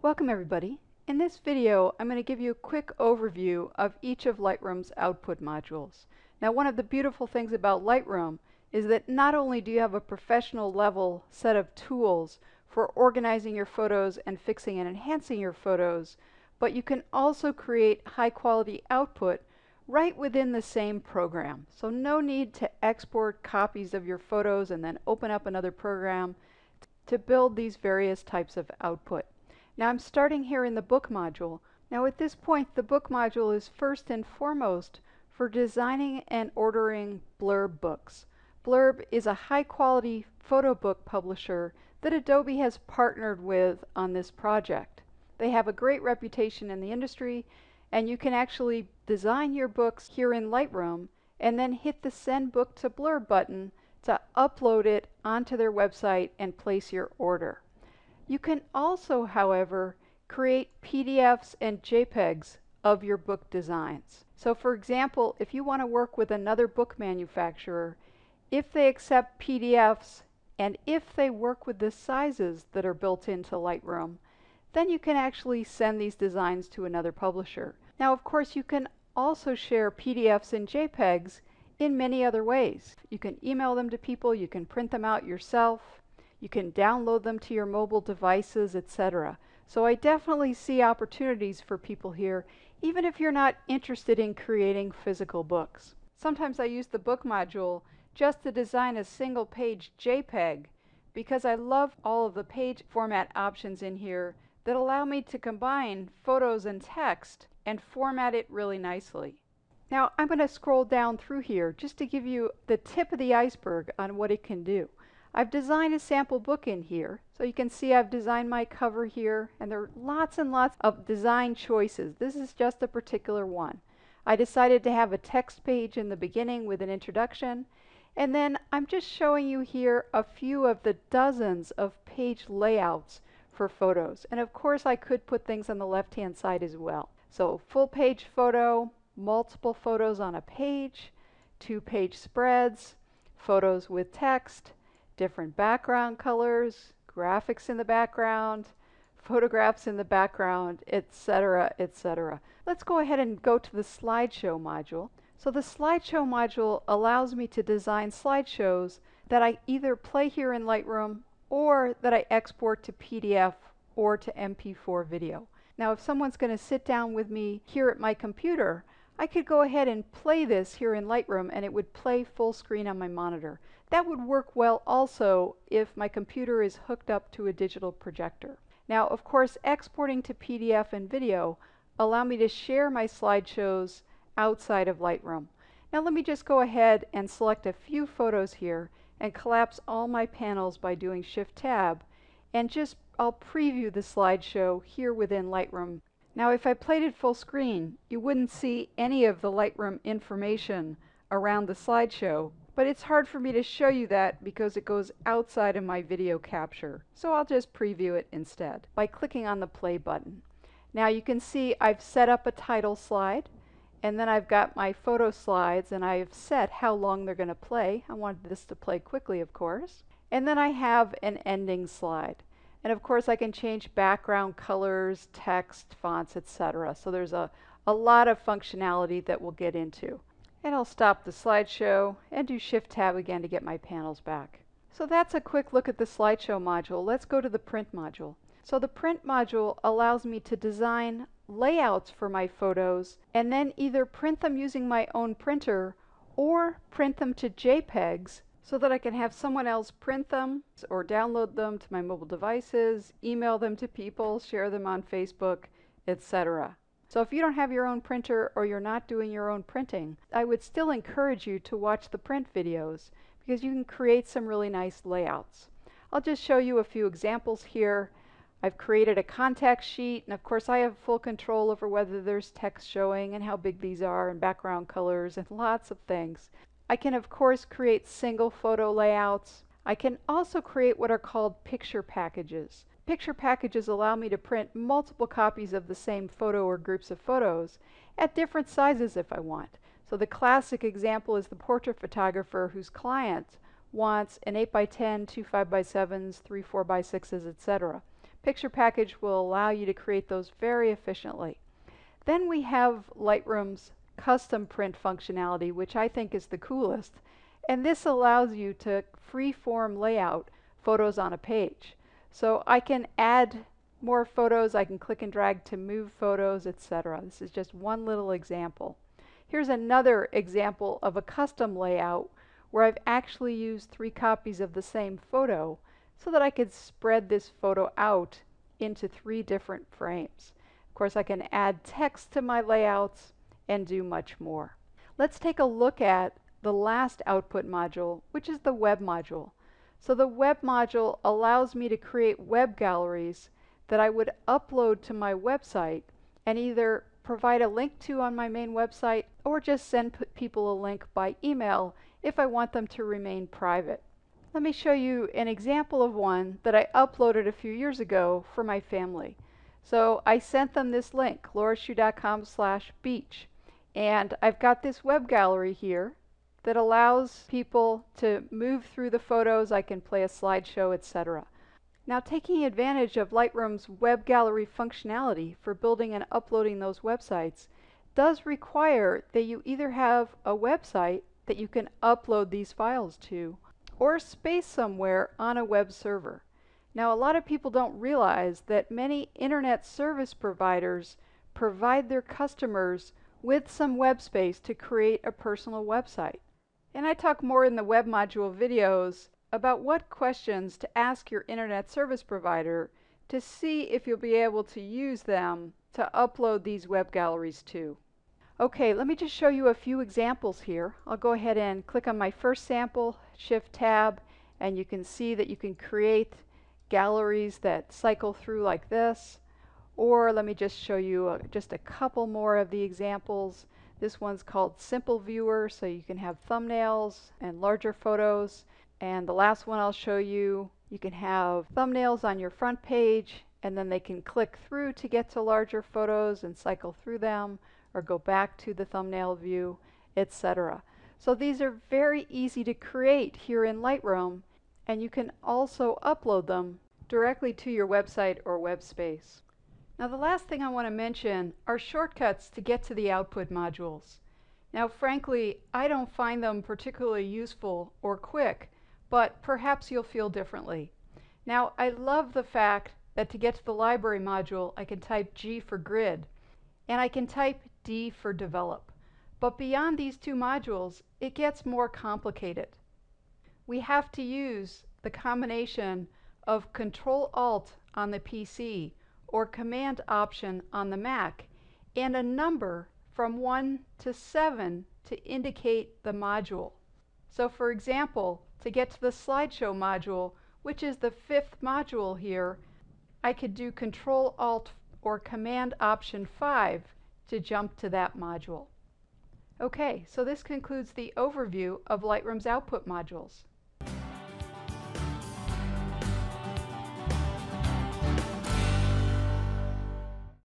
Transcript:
Welcome everybody. In this video I'm going to give you a quick overview of each of Lightroom's output modules. Now, one of the beautiful things about Lightroom is that not only do you have a professional level set of tools for organizing your photos and fixing and enhancing your photos, but you can also create high quality output right within the same program. So no need to export copies of your photos and then open up another program to build these various types of output. Now I'm starting here in the book module. Now at this point the book module is first and foremost for designing and ordering Blurb books. Blurb is a high quality photo book publisher that Adobe has partnered with on this project. They have a great reputation in the industry, and you can actually design your books here in Lightroom and then hit the Send Book to Blurb button to upload it onto their website and place your order. You can also, however, create PDFs and JPEGs of your book designs. So for example, if you want to work with another book manufacturer, if they accept PDFs and if they work with the sizes that are built into Lightroom, then you can actually send these designs to another publisher. Now of course you can also share PDFs and JPEGs in many other ways. You can email them to people, you can print them out yourself, you can download them to your mobile devices, etc. So I definitely see opportunities for people here, even if you're not interested in creating physical books. Sometimes I use the book module just to design a single page JPEG because I love all of the page format options in here that allow me to combine photos and text and format it really nicely. Now I'm going to scroll down through here just to give you the tip of the iceberg on what it can do. I've designed a sample book in here, so you can see I've designed my cover here, and there are lots and lots of design choices. This is just a particular one. I decided to have a text page in the beginning with an introduction, and then I'm just showing you here a few of the dozens of page layouts for photos. And of course I could put things on the left hand side as well. So full page photo, multiple photos on a page, 2-page spreads, photos with text, different background colors, graphics in the background, photographs in the background, etc., etc. Let's go ahead and go to the Slideshow module. So the Slideshow module allows me to design slideshows that I either play here in Lightroom or that I export to PDF or to MP4 video. Now if someone's going to sit down with me here at my computer, I could go ahead and play this here in Lightroom and it would play full screen on my monitor. That would work well also if my computer is hooked up to a digital projector. Now of course exporting to PDF and video allow me to share my slideshows outside of Lightroom. Now let me just go ahead and select a few photos here and collapse all my panels by doing Shift Tab, and I'll preview the slideshow here within Lightroom. Now if I played it full screen, you wouldn't see any of the Lightroom information around the slideshow, but it's hard for me to show you that because it goes outside of my video capture. So I'll just preview it instead by clicking on the play button. Now you can see I've set up a title slide, and then I've got my photo slides, and I've set how long they're going to play. I wanted this to play quickly, of course. And then I have an ending slide. And of course I can change background colors, text, fonts, etc. So there's a lot of functionality that we'll get into. And I'll stop the slideshow and do Shift Tab again to get my panels back. So that's a quick look at the Slideshow module. Let's go to the Print module. So the Print module allows me to design layouts for my photos and then either print them using my own printer or print them to JPEGs so that I can have someone else print them or download them to my mobile devices, email them to people, share them on Facebook, etc. So if you don't have your own printer or you're not doing your own printing, I would still encourage you to watch the print videos because you can create some really nice layouts. I'll just show you a few examples here. I've created a contact sheet, and of course I have full control over whether there's text showing and how big these are and background colors and lots of things. I can of course create single photo layouts. I can also create what are called picture packages. Picture packages allow me to print multiple copies of the same photo or groups of photos at different sizes if I want. So the classic example is the portrait photographer whose client wants an 8x10, 2 5x7s, 3 4x6s, etc. Picture Package will allow you to create those very efficiently. Then we have Lightroom's custom print functionality, which I think is the coolest. And this allows you to free-form layout photos on a page. So I can add more photos, I can click and drag to move photos, etc. This is just one little example. Here's another example of a custom layout where I've actually used 3 copies of the same photo so that I could spread this photo out into 3 different frames. Of course, I can add text to my layouts and do much more. Let's take a look at the last output module, which is the web module. So the web module allows me to create web galleries that I would upload to my website and either provide a link to on my main website or just send people a link by email if I want them to remain private. Let me show you an example of one that I uploaded a few years ago for my family. So I sent them this link, laurashoe.com/beach, and I've got this web gallery here that allows people to move through the photos. I can play a slideshow, etc. Now, taking advantage of Lightroom's web gallery functionality for building and uploading those websites does require that you either have a website that you can upload these files to or space somewhere on a web server. Now, a lot of people don't realize that many internet service providers provide their customers with some web space to create a personal website. And I talk more in the web module videos about what questions to ask your internet service provider to see if you'll be able to use them to upload these web galleries to. Okay, let me just show you a few examples here. I'll go ahead and click on my first sample, Shift Tab, and you can see that you can create galleries that cycle through like this. Or let me just show you just a couple more of the examples. This one's called Simple Viewer, so you can have thumbnails and larger photos. And the last one I'll show you, you can have thumbnails on your front page, and then they can click through to get to larger photos and cycle through them, or go back to the thumbnail view, etc. So these are very easy to create here in Lightroom, and you can also upload them directly to your website or web space. Now, the last thing I want to mention are shortcuts to get to the output modules. Now, frankly, I don't find them particularly useful or quick, but perhaps you'll feel differently. Now, I love the fact that to get to the library module, I can type G for grid, and I can type D for develop. But beyond these 2 modules, it gets more complicated. We have to use the combination of Control-Alt on the PC or Command-Option on the Mac and a number from 1 to 7 to indicate the module. So for example, to get to the Slideshow module, which is the 5th module here, I could do Control-Alt or Command-Option 5 to jump to that module. Okay, so this concludes the overview of Lightroom's output modules.